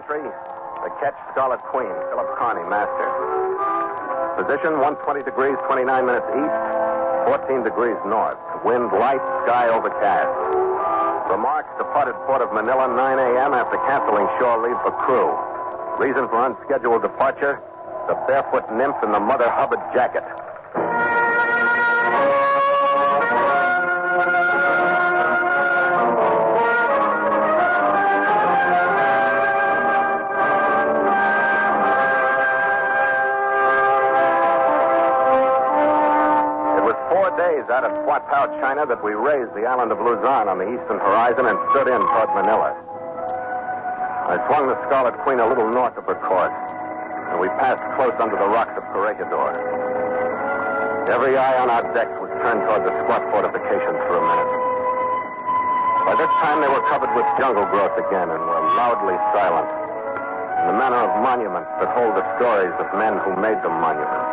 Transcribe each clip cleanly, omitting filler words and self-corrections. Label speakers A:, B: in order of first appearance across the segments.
A: entry, the Ketch Scarlet Queen, Philip Carney, master. Position 120 degrees, 29 minutes east, 14 degrees north. Wind light, sky overcast. Remarks, departed port of Manila, 9 a.m. after canceling shore leave for crew. Reason for unscheduled departure, the Barefoot Nymph in the Mother Hubbard jacket. Out of Huatao, China, that we raised the island of Luzon on the eastern horizon and stood in toward Manila. I swung the Scarlet Queen a little north of her course, and we passed close under the rocks of Corregidor. Every eye on our decks was turned toward the squat fortifications for a minute. By this time, they were covered with jungle growth again and were loudly silent, in the manner of monuments that hold the stories of men who made them monuments.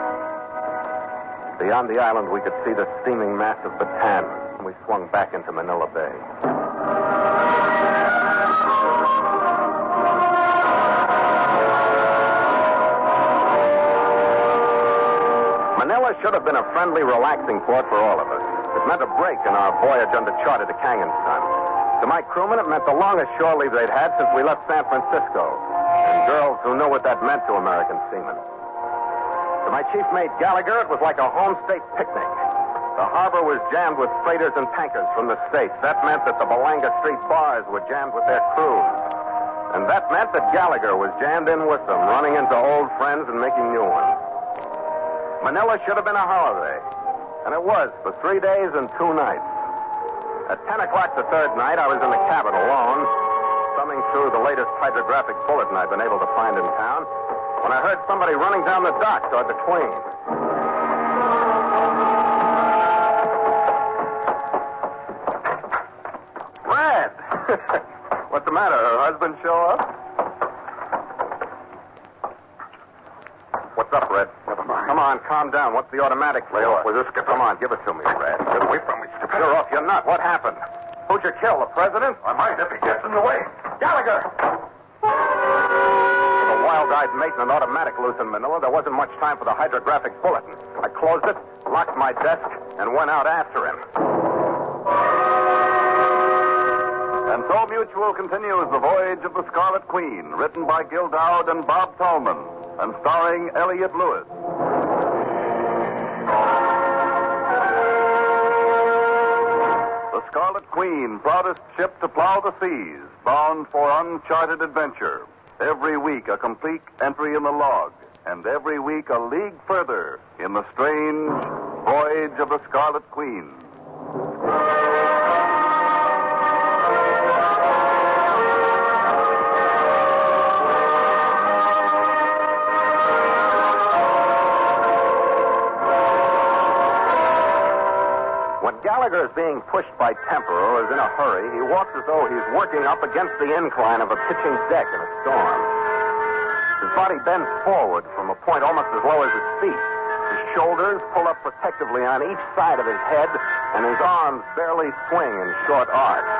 A: Beyond the island, we could see the steaming mass of Bataan, and we swung back into Manila Bay. Manila should have been a friendly, relaxing port for all of us. It meant a break in our voyage under charter to Kangensan. To my crewmen, it meant the longest shore leave they'd had since we left San Francisco, and girls who knew what that meant to American seamen. To my chief mate Gallagher, it was like a home state picnic. The harbor was jammed with freighters and tankers from the States. That meant that the Balanga Street bars were jammed with their crews. And that meant that Gallagher was jammed in with them, running into old friends and making new ones. Manila should have been a holiday. And it was for 3 days and 2 nights. At 10 o'clock the third night, I was in the cabin alone, thumbing through the latest hydrographic bulletin I'd been able to find in town, when I heard somebody running down the dock toward the Queen. Red! What's the matter? Her husband show up? What's up, Red?
B: Never mind.
A: Come on, calm down. What's the automatic for?
B: Lay off with this, Skipper.
A: Come on, give it to me, Red.
B: Get away from me, Skipper.
A: You're off your nut. What happened? Who'd you kill, the president?
B: I might if he gets in the way.
A: Gallagher! With a wild-eyed mate and an automatic loose in Manila, there wasn't much time for the hydrographic bulletin. I closed it, locked my desk, and went out after him.
C: And so Mutual continues The Voyage of the Scarlet Queen, written by Gil Dowd and Bob Tallman, and starring Elliott Lewis. The Scarlet Queen, proudest ship to plow the seas, bound for uncharted adventure. Every week a complete entry in the log, and every week a league further in the strange Voyage of the Scarlet Queen.
A: Gallagher is being pushed by temper or is in a hurry. He walks as though he's working up against the incline of a pitching deck in a storm. His body bends forward from a point almost as low as his feet. His shoulders pull up protectively on each side of his head, and his arms barely swing in short arcs.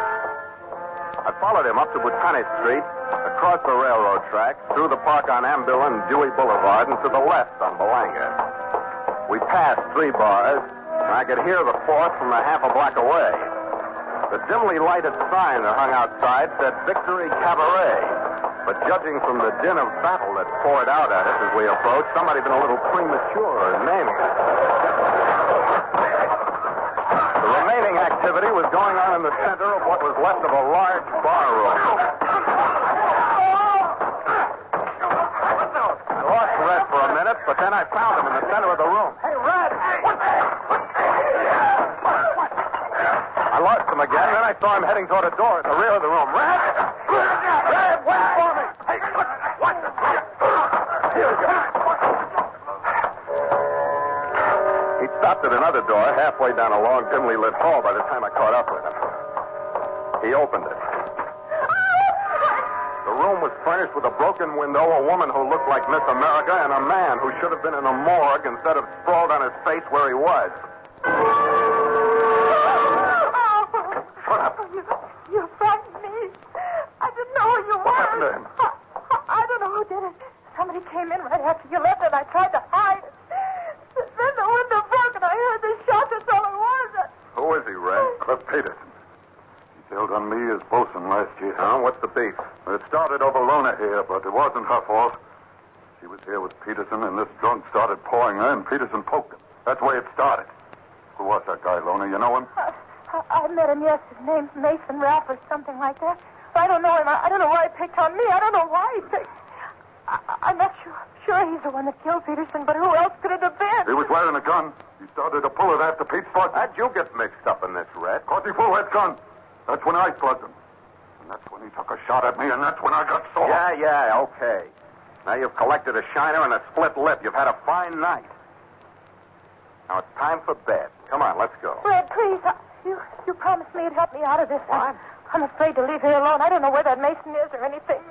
A: I followed him up to Butane Street, across the railroad tracks, through the park on Ambil and Dewey Boulevard, and to the left on Balanga. We passed 3 bars, and I could hear the 4th from a half a block away. The dimly lighted sign that hung outside said Victory Cabaret. But judging from the din of battle that poured out at us as we approached, somebody had been a little premature in naming it. The remaining activity was going on in the center of what was left of a large bar room. I lost Red for a minute, but then I found him in the center of the room. Hey, Red! I lost him again, then I saw him heading toward a door at the rear of the room. Red! Red, wait for me! Hey, what? Here we go. He stopped at another door halfway down a long, dimly lit hall by the time I caught up with him. He opened it. The room was furnished with a broken window, a woman who looked like Miss America, and a man who should have been in a morgue instead of sprawled on his face where he was.
D: You frightened me. I didn't know who you were.
C: What happened to him?
D: somebody came in right after you left, and I tried to hide. Then the window broke, and I heard the shot. That's all it was.
C: Who is he, Red?
B: Cliff Peterson. He sailed on me as bosun last year.
C: Huh? What's the beef?
B: It started over Lona here, but it wasn't her fault. She was here with Peterson, and this drunk started pouring her, and Peterson poked him. That's the way it started. Who was that guy, Lona? You know him?
D: I met him, yes. His name's Mason Rapp or something like that. I don't know him. I don't know why he picked on me. I don't know why he picked... I'm not sure he's the one that killed Peterson, but who else could it have been?
B: He was wearing a gun. He started to pull it after Pete spotted him.
C: How'd you get mixed up in this, Red?
B: Cause he pulled that gun. That's when I plugged him. And that's when he took a shot at me, and that's when I got sore.
C: Yeah, okay. Now you've collected a shiner and a split lip. You've had a fine night. Now it's time for bed. Come on, let's go.
D: Red, please. You promised me you'd help me out of this.
C: What?
D: I'm afraid to leave here alone. I don't know where that Mason is or anything.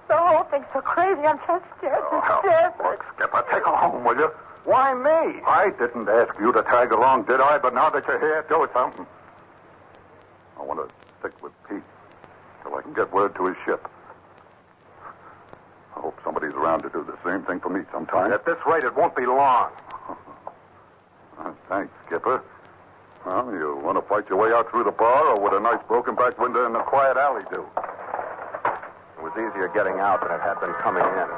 D: The whole thing's so crazy. I'm just scared to death.
B: Look, Skipper, take her home, will you?
C: Why me?
B: I didn't ask you to tag along, did I? But now that you're here, do something. I want to stick with Pete till I can get word to his ship. I hope somebody's around to do the same thing for me sometime.
C: At this rate, it won't be long.
B: Thanks, Skipper. Well, you want to fight your way out through the bar, or would a nice broken back window in the quiet alley do?
C: It was easier getting out than it had been coming in.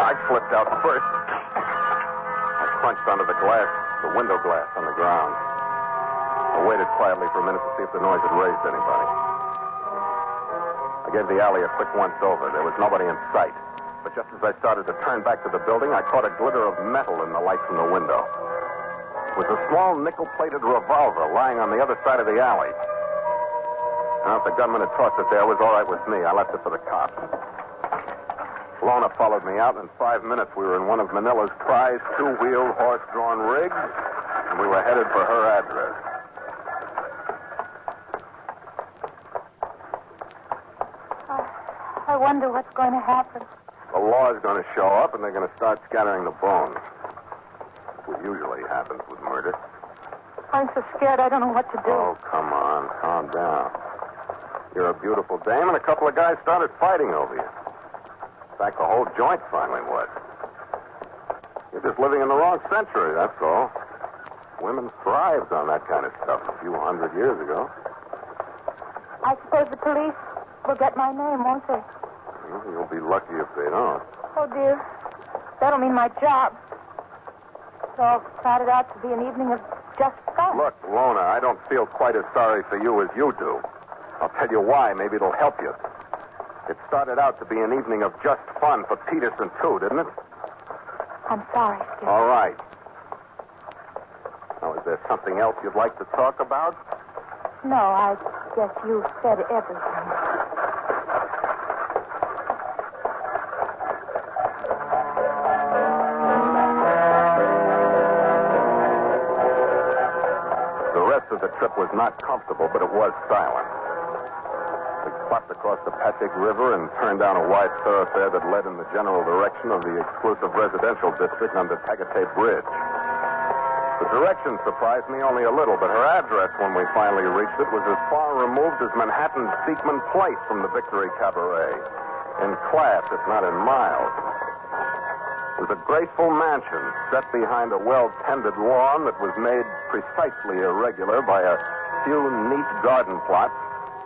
C: I slipped out first. I crunched onto the window glass on the ground. I waited quietly for a minute to see if the noise had raised anybody. I gave the alley a quick once-over. There was nobody in sight. But just as I started to turn back to the building, I caught a glitter of metal in the light from the window. It was a small nickel-plated revolver lying on the other side of the alley. Now, if the gunman had tossed it there, it was all right with me. I left it for the cops. Lona followed me out, and in 5 minutes we were in one of Manila's prized two-wheeled horse-drawn rigs, and we were headed for her address.
D: I wonder what's going to happen.
C: The law's going to show up, and they're going to start scattering the bones. What usually happens with murder.
D: I'm so scared I don't know what to do.
C: Oh, come on. Calm down. You're a beautiful dame, and a couple of guys started fighting over you. In fact, the whole joint finally was. You're just living in the wrong century, that's all. Women thrived on that kind of stuff a few hundred years ago.
D: I suppose the police will get my name, won't they?
C: Well, you'll be lucky if they don't.
D: Oh, dear. That'll mean my job. It all started out to be an evening of just fun.
C: Look, Lona, I don't feel quite as sorry for you as you do. I'll tell you why. Maybe it'll help you. It started out to be an evening of just fun for Peterson, too, didn't it?
D: I'm sorry, Skip.
C: All right. Now, is there something else you'd like to talk about?
D: No, I guess you said everything.
C: The rest of the trip was not comfortable, but it was silent. We swept across the Passaic River and turned down a wide thoroughfare that led in the general direction of the exclusive residential district under Tagatay Bridge. The direction surprised me only a little, but her address when we finally reached it was as far removed as Manhattan's Beekman Place from the Victory Cabaret. In class, if not in miles. It was a graceful mansion set behind a well-tended lawn that was made precisely irregular by a few neat garden plots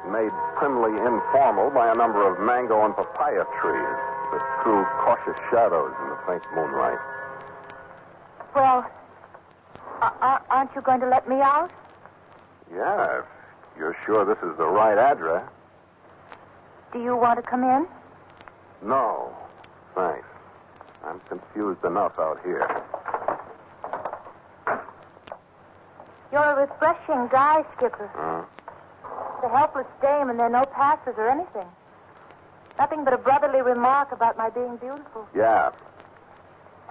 C: made primly informal by a number of mango and papaya trees that threw cautious shadows in the faint moonlight.
D: Well, aren't you going to let me out?
C: Yeah, if you're sure this is the right address.
D: Do you want to come in?
C: No, thanks. I'm confused enough out here.
D: You're a refreshing guy, Skipper. The helpless dame, and there are no passes or anything. Nothing but a brotherly remark about my being beautiful.
C: Yeah.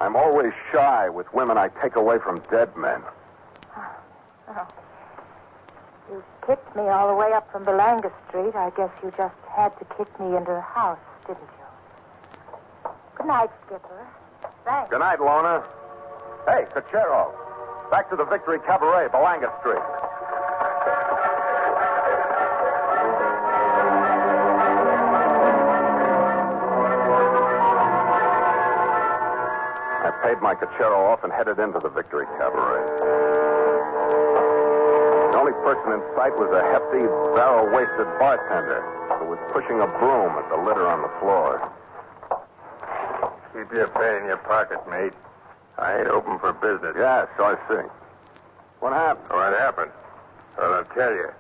C: I'm always shy with women I take away from dead men.
D: Oh. You kicked me all the way up from Belanga Street. I guess you just had to kick me into the house, didn't you? Good night, Skipper. Thanks.
C: Good night, Lona. Hey, Cachero. Back to the Victory Cabaret, Belanga Street.
A: paid my Cachero off and headed into the Victory Cabaret. The only person in sight was a hefty, barrel-waisted bartender who was pushing a broom at the litter on the floor.
E: Keep your pay in your pocket, mate. I ain't open for business.
A: Yeah, so I see. What happened?
E: What happened? Well, I'll tell you.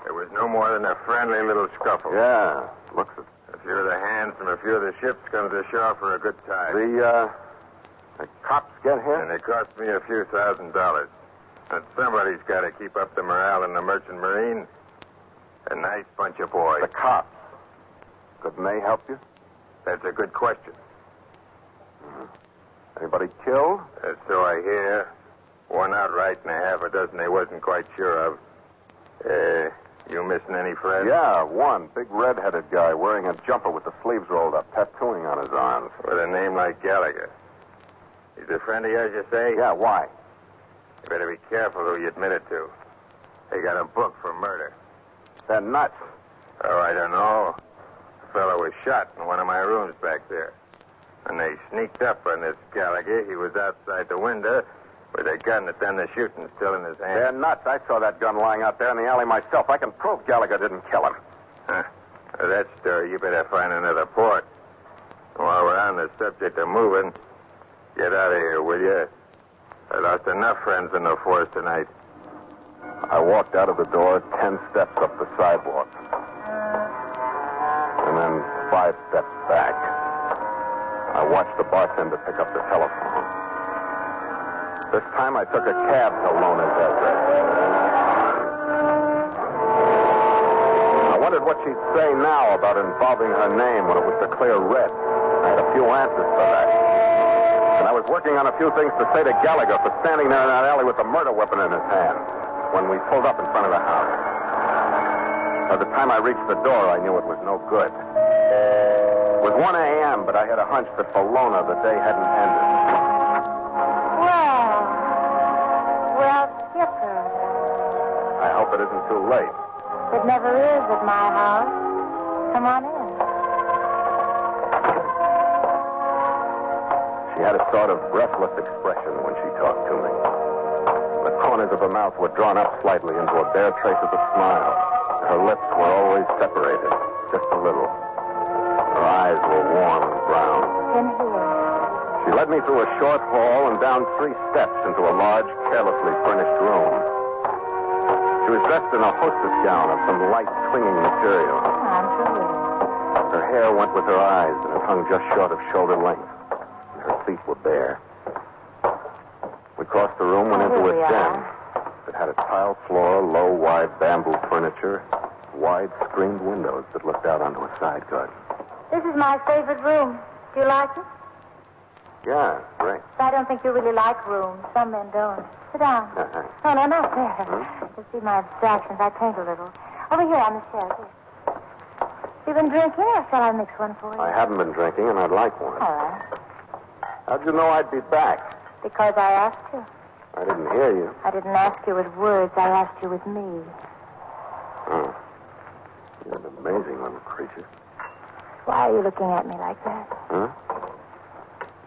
E: There was no more than a friendly little scuffle.
A: Yeah, looks it.
E: A few of the hands from a few of the ships come to the shore for a good time.
A: The cops get here?
E: And it cost me a few $1,000s. And somebody's got to keep up the morale in the Merchant Marine. A nice bunch of boys.
A: The cops. Couldn't they help you?
E: That's a good question.
A: Anybody killed?
E: So I hear. One outright and a half a dozen they wasn't quite sure of. You missing any friends?
A: Yeah, one. Big red-headed guy wearing a jumper with the sleeves rolled up, tattooing on his arms.
E: With a name like Gallagher. He's a friend of yours, you say?
A: Yeah, why?
E: You better be careful who you admit it to. They got a book for murder.
A: They're nuts.
E: Oh, I don't know. A fellow was shot in one of my rooms back there. When they sneaked up on this Gallagher, he was outside the window with a gun that done the shooting still in his hand.
A: They're nuts. I saw that gun lying out there in the alley myself. I can prove Gallagher didn't kill him.
E: Huh. For that story, you better find another port. While we're on the subject of moving, get out of here, will you? I lost enough friends in the force tonight.
A: I walked out of the door 10 steps up the sidewalk. And then 5 steps back. I watched the bartender pick up the telephone. This time I took a cab to Lona's address. I wondered what she'd say now about involving her name when it was declared red. I had a few answers for that. And I was working on a few things to say to Gallagher for standing there in that alley with the murder weapon in his hand when we pulled up in front of the house. By the time I reached the door, I knew it was no good. It was 1 a.m., but I had a hunch that for Lona the day hadn't ended.
D: Well, Skipper.
A: I hope it isn't too late.
D: It never is at my house. Come on in.
A: She had a sort of breathless expression when she talked to me. The corners of her mouth were drawn up slightly into a bare trace of a smile. Her lips were always separated, just a little. Her eyes were warm and brown.
D: In here.
A: She led me through a short hall and down 3 steps into a large, carelessly furnished room. She was dressed in a hostess gown of some light, clinging material.
D: I'm sure.
A: Her hair went with her eyes, and it hung just short of shoulder length. And her feet were bare. We crossed the room, went into a den. It had a tile floor, low, wide bamboo furniture, wide screened windows that looked out onto a side garden.
D: This is my favorite room. Do you like it?
A: Yeah, great.
D: I don't think you really like rooms. Some men don't. Sit down. No, not there. You see my abstractions. I paint a little. Over here on the shelf. Here. You been drinking, or shall I mix one for you?
A: I haven't been drinking, and I'd like one.
D: All right.
A: How'd you know I'd be back?
D: Because I asked you.
A: I didn't hear you.
D: I didn't ask you with words. I asked you with me.
A: Oh. You're an amazing little creature.
D: Why are you looking at me like that?
A: Huh?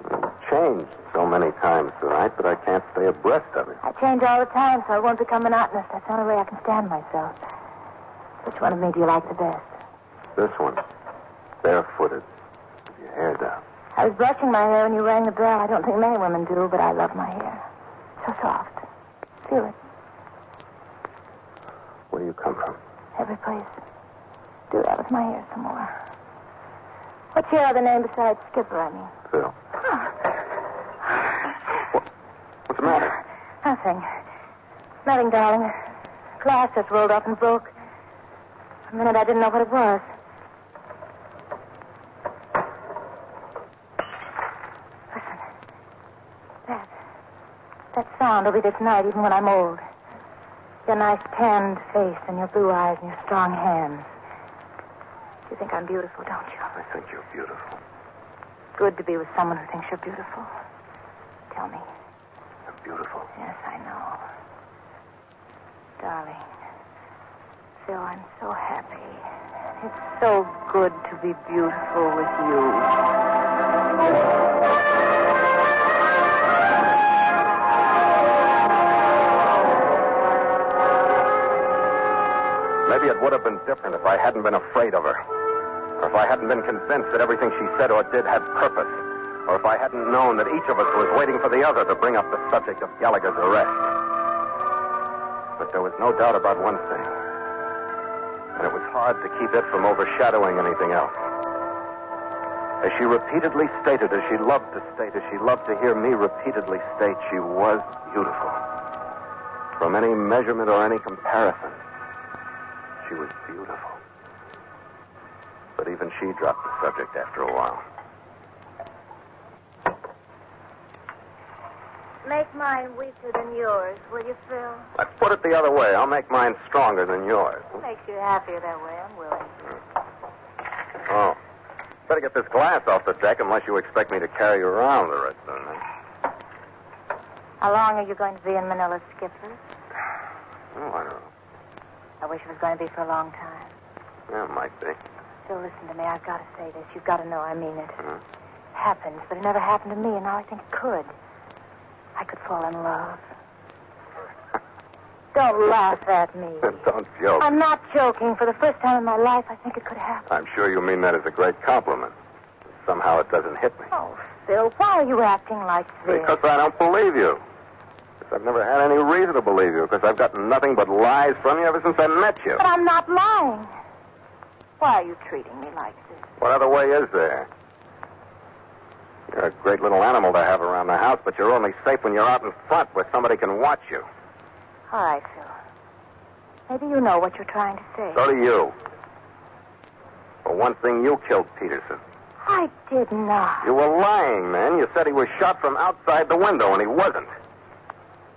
A: You've changed so many times tonight that I can't stay abreast of it.
D: I change all the time, so I won't become monotonous. That's the only way I can stand myself. Which one of me do you like the best?
A: This one. Barefooted. With your hair down.
D: I was brushing my hair when you rang the bell. I don't think many women do, but I love my hair. So soft. Feel it.
A: Where do you come from?
D: Every place. Do that with my hair some more. What's your other name besides Skipper, I mean?
A: Phil. What's the matter?
D: Nothing. Nothing, darling. Glass just rolled up and broke. For a minute, I didn't know what it was. Listen. That sound will be there tonight, even when I'm old. Your nice tanned face and your blue eyes and your strong hands. You think I'm beautiful, don't you?
A: I think you're beautiful.
D: Good to be with someone who thinks you're beautiful. Tell me.
A: I'm beautiful.
D: Yes, I know. Darling. Phil, I'm so happy. It's so good to be beautiful with you.
A: Maybe it would have been different if I hadn't been afraid of her. Or if I hadn't been convinced that everything she said or did had purpose. Or if I hadn't known that each of us was waiting for the other to bring up the subject of Gallagher's arrest. But there was no doubt about one thing. And it was hard to keep it from overshadowing anything else. As she repeatedly stated, as she loved to state, as she loved to hear me repeatedly state, she was beautiful. From any measurement or any comparison, she was beautiful. But even she dropped the subject after a while.
D: Make mine weaker than yours, will you, Phil?
A: Let's put it the other way. I'll make mine stronger than yours.
D: Makes you happier that way. I'm willing.
A: Oh. Better get this glass off the deck unless you expect me to carry you around the rest of the night.
D: How long are you going to be in Manila, Skipper?
A: Oh, I don't know.
D: I wish it was going to be for a long time.
A: Yeah, it might be.
D: Phil, listen to me. I've got to say this. You've got to know I mean it.
A: Uh-huh.
D: It happens, but it never happened to me, and now I think it could. I could fall in love. Don't laugh at me.
A: Don't joke.
D: I'm not joking. For the first time in my life, I think it could happen.
A: I'm sure you mean that as a great compliment. Somehow it doesn't hit me.
D: Oh, Phil, why are you acting like this?
A: Because I don't believe you. Because I've never had any reason to believe you. Because I've gotten nothing but lies from you ever since I met you.
D: But I'm not lying. Why are you treating me like this?
A: What other way is there? You're a great little animal to have around the house, but you're only safe when you're out in front where somebody can watch you.
D: All right, Phil. Maybe you know what you're trying to say.
A: So do you. For one thing, you killed Peterson.
D: I did not.
A: You were lying, man. You said he was shot from outside the window, and he wasn't.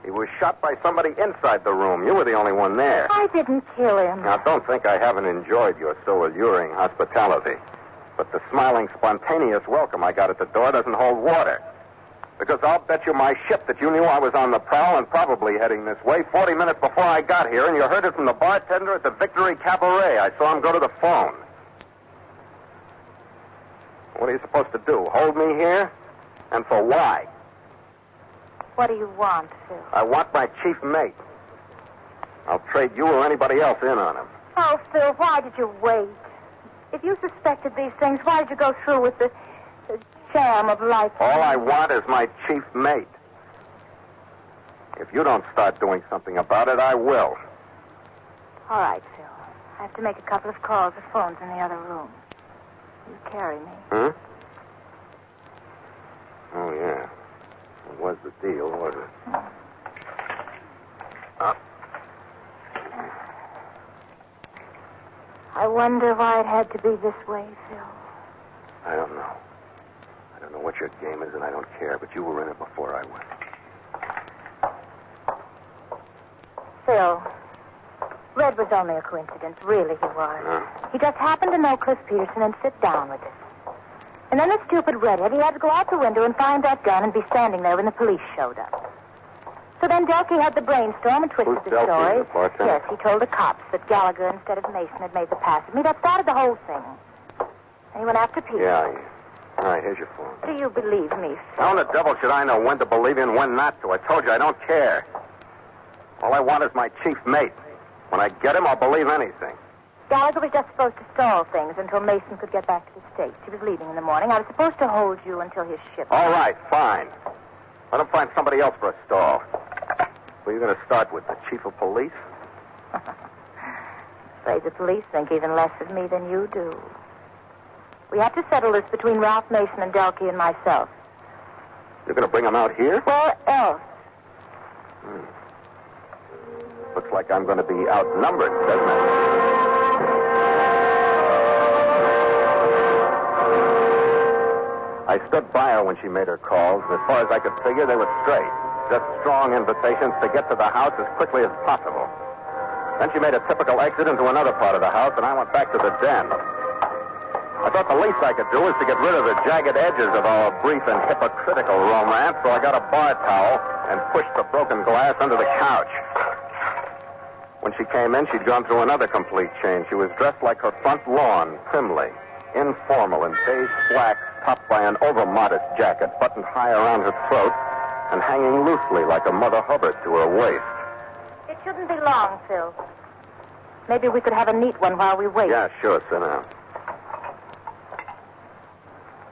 A: He was shot by somebody inside the room. You were the only one there.
D: I didn't kill him.
A: Now, don't think I haven't enjoyed your so alluring hospitality. But the smiling, spontaneous welcome I got at the door doesn't hold water. Because I'll bet you my ship that you knew I was on the prowl and probably heading this way 40 minutes before I got here, and you heard it from the bartender at the Victory Cabaret. I saw him go to the phone. What are you supposed to do? Hold me here? And for why?
D: What do you want, Phil?
A: I want my chief mate. I'll trade you or anybody else in on him.
D: Oh, Phil, why did you wait? If you suspected these things, why did you go through with the sham of life?
A: All I want is my chief mate. If you don't start doing something about it, I will.
D: All right, Phil. I have to make a couple of calls. The phone's in the other room. You carry me.
A: Huh? Oh, yeah. It was the deal, wasn't it?
D: I wonder why it had to be this way, Phil.
A: I don't know. I don't know what your game is, and I don't care, but you were in it before I went.
D: Phil, Red was only a coincidence. Really, he was. He just happened to know Cliff Peterson and sit down with us. And then the stupid redhead, he had to go out the window and find that gun and be standing there when the police showed up. So then Delkey had the brainstorm and twisted
A: Who's
D: the
A: Delkey,
D: story.
A: the bartender?
D: Yes, he told the cops that Gallagher instead of Mason had made the pass at me. That started the whole thing. And he went after Peterson.
A: Yeah. All right, here's your phone.
D: Do you believe me, Phil?
A: How in the devil should I know when to believe you and when not to? I told you I don't care. All I want is my chief mate. When I get him, I'll believe anything.
D: Gallagher was just supposed to stall things until Mason could get back to the States. He was leaving in the morning. I was supposed to hold you until his ship...
A: All right, fine. Let him find somebody else for a stall. Who are you going to start with, the chief of police?
D: Afraid the police think even less of me than you do. We have to settle this between Ralph Mason and Delkey and myself.
A: You're going to bring him out here?
D: Where else?
A: Looks like I'm going to be outnumbered, doesn't it? I stood by her when she made her calls, and as far as I could figure, they were straight. Just strong invitations to get to the house as quickly as possible. Then she made a typical exit into another part of the house, and I went back to the den. I thought the least I could do was to get rid of the jagged edges of our brief and hypocritical romance, so I got a bar towel and pushed the broken glass under the couch. When she came in, she'd gone through another complete change. She was dressed like her front lawn, primly, informal, in beige slacks topped by an over-modest jacket buttoned high around her throat and hanging loosely like a Mother Hubbard to her waist.
D: It shouldn't be long, Phil. Maybe we could have a neat one while we wait.
A: Yeah, sure. Sit down.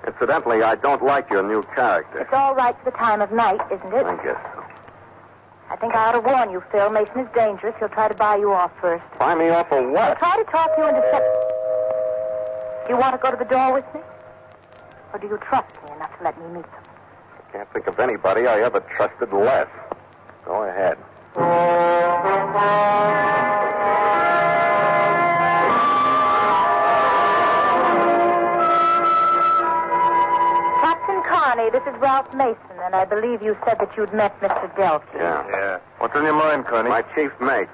A: Incidentally, I don't like your new character.
D: It's all right for the time of night, isn't it?
A: I guess so.
D: I think I ought to warn you, Phil. Mason is dangerous. He'll try to buy you off first.
A: Buy me off for
D: He'll
A: what?
D: try to talk you into Do you want to go to the door with me? Or do you trust me enough to let me meet them?
A: I can't think of anybody I ever trusted less. Go ahead.
D: Captain Carney, this is Ralph Mason, and I believe you said that you'd met Mr. Delphi.
A: Yeah.
E: What's on your mind, Connie?
A: My chief mate.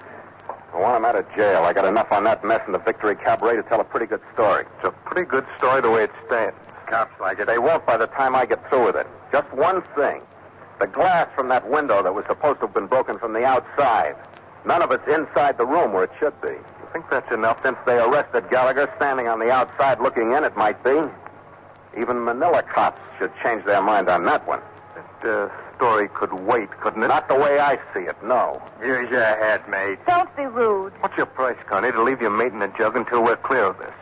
A: I want him out of jail. I got enough on that mess in the Victory Cabaret to tell a pretty good story.
E: It's a pretty good story the way it stands.
A: Cops like it. They won't by the time I get through with it. Just one thing. The glass from that window that was supposed to have been broken from the outside. None of it's inside the room where it should be. You think that's enough? Since they arrested Gallagher standing on the outside looking in, it might be. Even Manila cops should change their mind on that one.
E: That story could wait, couldn't it?
A: Not the way I see it, no.
E: Use your head, mate.
D: Don't be rude.
E: What's your price, Connie, to leave your mate in a jug until we're clear of this?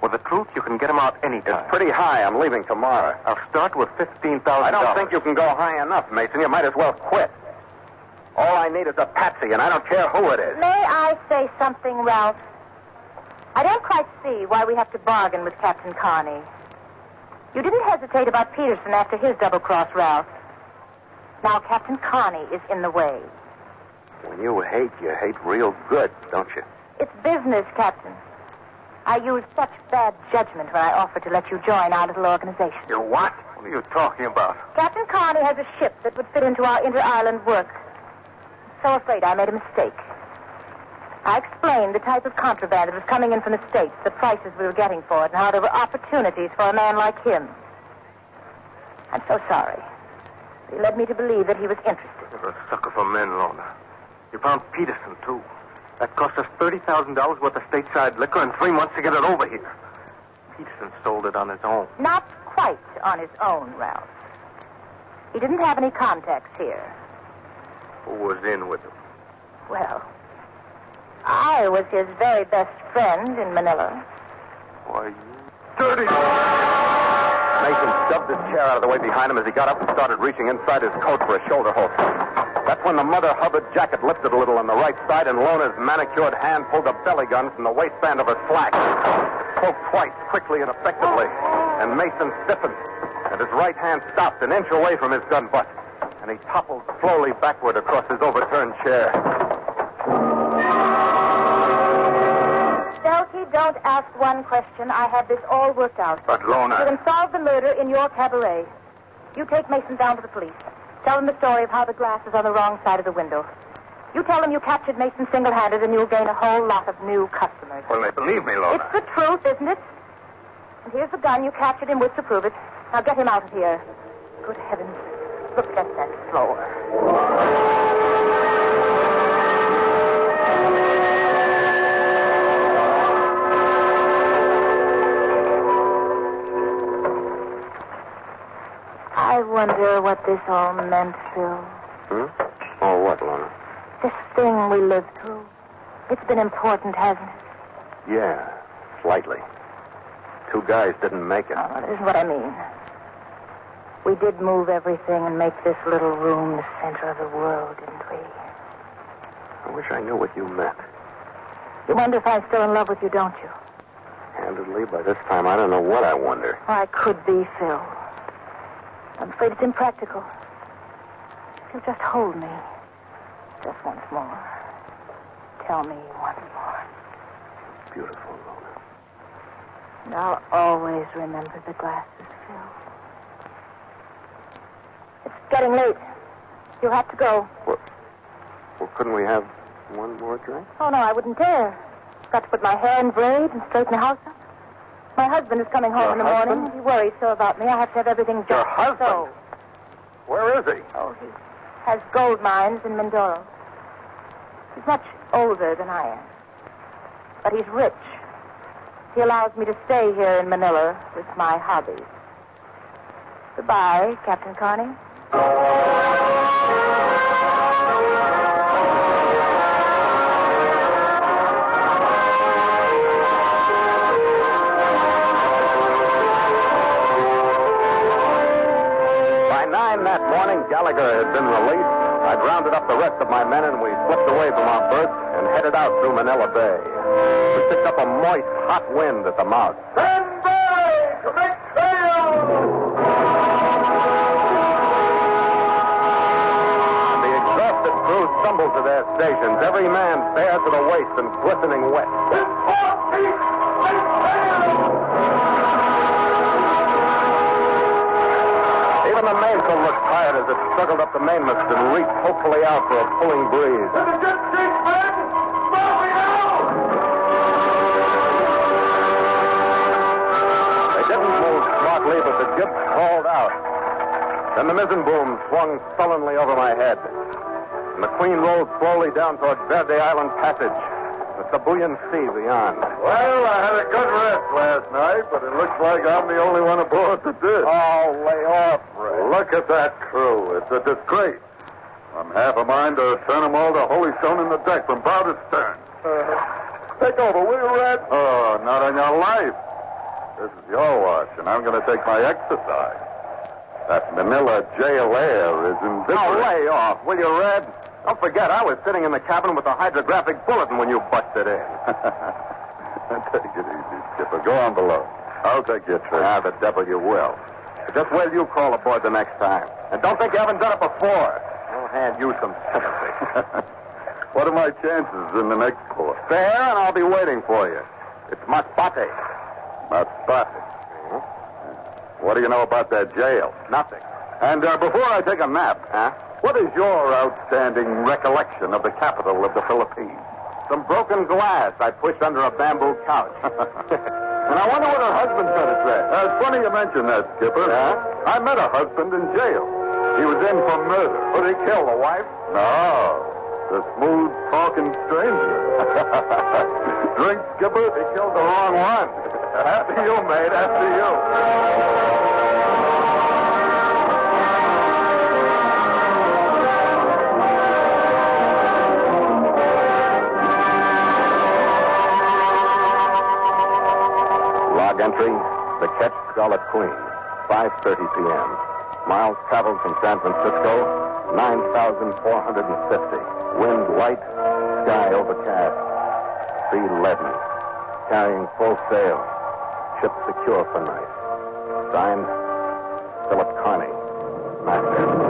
E: With the truth, you can get him out anytime.
A: It's pretty high. I'm leaving tomorrow.
E: I'll start with $15,000.
A: I don't think you can go high enough, Mason. You might as well quit. All I need is a patsy, and I don't care who it is.
D: May I say something, Ralph? I don't quite see why we have to bargain with Captain Carney. You didn't hesitate about Peterson after his double-cross, Ralph. Now Captain Carney is in the way.
A: When you hate real good, don't you?
D: It's business, Captain. I used such bad judgment when I offered to let you join our little organization.
E: You what? What are you talking about?
D: Captain Carney has a ship that would fit into our inter-island work. So afraid I made a mistake. I explained the type of contraband that was coming in from the States, the prices we were getting for it, and how there were opportunities for a man like him. I'm so sorry. He led me to believe that he was interested.
E: You're a sucker for men, Lorna. You found Peterson, too. That cost us $30,000 worth of stateside liquor and 3 months to get it over here. Peterson sold it on his own.
D: Not quite on his own, Ralph. He didn't have any contacts here.
E: Who was in with him?
D: Well, I was his very best friend in Manila.
E: Why, you dirty...
A: Mason shoved his chair out of the way behind him as he got up and started reaching inside his coat for a shoulder holster. That's when the Mother Hubbard jacket lifted a little on the right side and Lona's manicured hand pulled a belly gun from the waistband of her slack. Spoke twice, quickly and effectively, and Mason stiffened, and his right hand stopped an inch away from his gun butt, and he toppled slowly backward across his overturned chair.
D: Delphi, don't ask one question. I have this all worked out.
E: But, Lona...
D: You can solve the murder in your cabaret. You take Mason down to the police. Tell them the story of how the glass is on the wrong side of the window. You tell them you captured Mason single-handed, and you'll gain a whole lot of new customers.
E: Well, they believe me, Lona.
D: It's the truth, isn't it? And here's the gun you captured him with to prove it. Now get him out of here. Good heavens. Look at that floor. I wonder what this all meant, Phil.
A: Oh, what, Lona?
D: This thing we lived through. It's been important, hasn't it?
A: Yeah, slightly. 2 guys didn't make it.
D: Oh, that isn't what I mean. We did move everything and make this little room the center of the world, didn't we?
A: I wish I knew what you meant.
D: You wonder if I'm still in love with you, don't you?
A: Candidly, by this time, I don't know what I wonder.
D: I could be, Phil. I'm afraid it's impractical. You'll just hold me. Just once more. Tell me once more.
A: Beautiful, Lona.
D: And I'll always remember the glasses, Phil. It's getting late. You'll have to go.
A: Well, couldn't we have one more drink?
D: Oh, no, I wouldn't dare. Got to put my hair in braids and straighten the house up. My husband is coming home
A: Your
D: in the
A: husband?
D: morning. He worries so about me. I have to have everything just
A: Your husband?
D: so.
A: Where is he?
D: Oh, he has gold mines in Mindoro. He's much older than I am. But he's rich. He allows me to stay here in Manila with my hobbies. Goodbye, Captain Carney.
A: out through Manila Bay. We picked up a moist, hot wind at the mouth.
B: Stand by to make sail!
A: The exhausted crew stumbled to their stations, every man bare to the waist and glistening wet.
B: In 4 feet! Make sail!
A: Even the mainsail looked tired as it struggled up the mainmast and reached hopefully out for a pulling breeze.
B: To the jet street, men! Moving out!
A: They didn't move smartly, but the jib crawled out. Then the mizzen boom swung sullenly over my head. And the Queen rolled slowly down toward Verde Island Passage, with the buoyant sea beyond.
B: Well, I had a good rest last night, but it looks like I'm the only one aboard that did.
A: Oh, lay off, Ray.
B: Look at that crew. It's a disgrace. I'm half a mind to send them all to Holy Stone in the deck from bow to stern.
A: Take over, will you, Red?
B: Oh, not on your life. This is your watch, and I'm going to take my exercise. That Manila jail air is invigorating.
A: Oh, lay off, will you, Red? Don't forget, I was sitting in the cabin with the hydrographic bulletin when you busted in.
B: Take it easy, Skipper. Go on below. I'll take your trick.
A: Ah, the devil you will. Just wait till you crawl aboard the next time. And don't think you haven't done it before. I'll hand you some sympathy.
B: What are my chances in the next port?
A: Fair, and I'll be waiting for you. It's Masbate.
B: Masbate. What do you know about that jail?
A: Nothing.
B: And before I take a nap,
A: Huh?
B: what is your outstanding recollection of the capital of the Philippines?
A: Some broken glass I pushed under a bamboo couch. And I wonder what her husband's going to say.
B: It's funny you mention that, Skipper.
A: Yeah?
B: I met a husband in jail. He was in for murder.
A: Did he kill the wife?
B: No, the smooth-talking stranger. Drink, Skipper?
A: He killed the wrong one. After you, mate, after you. Entry, the Ketch Scarlet Queen, 5:30 p.m. Miles traveled from San Francisco, 9,450. Wind light, sky overcast. Sea leaden. Carrying full sail. Ship secure for night. Signed, Philip Carney, Master.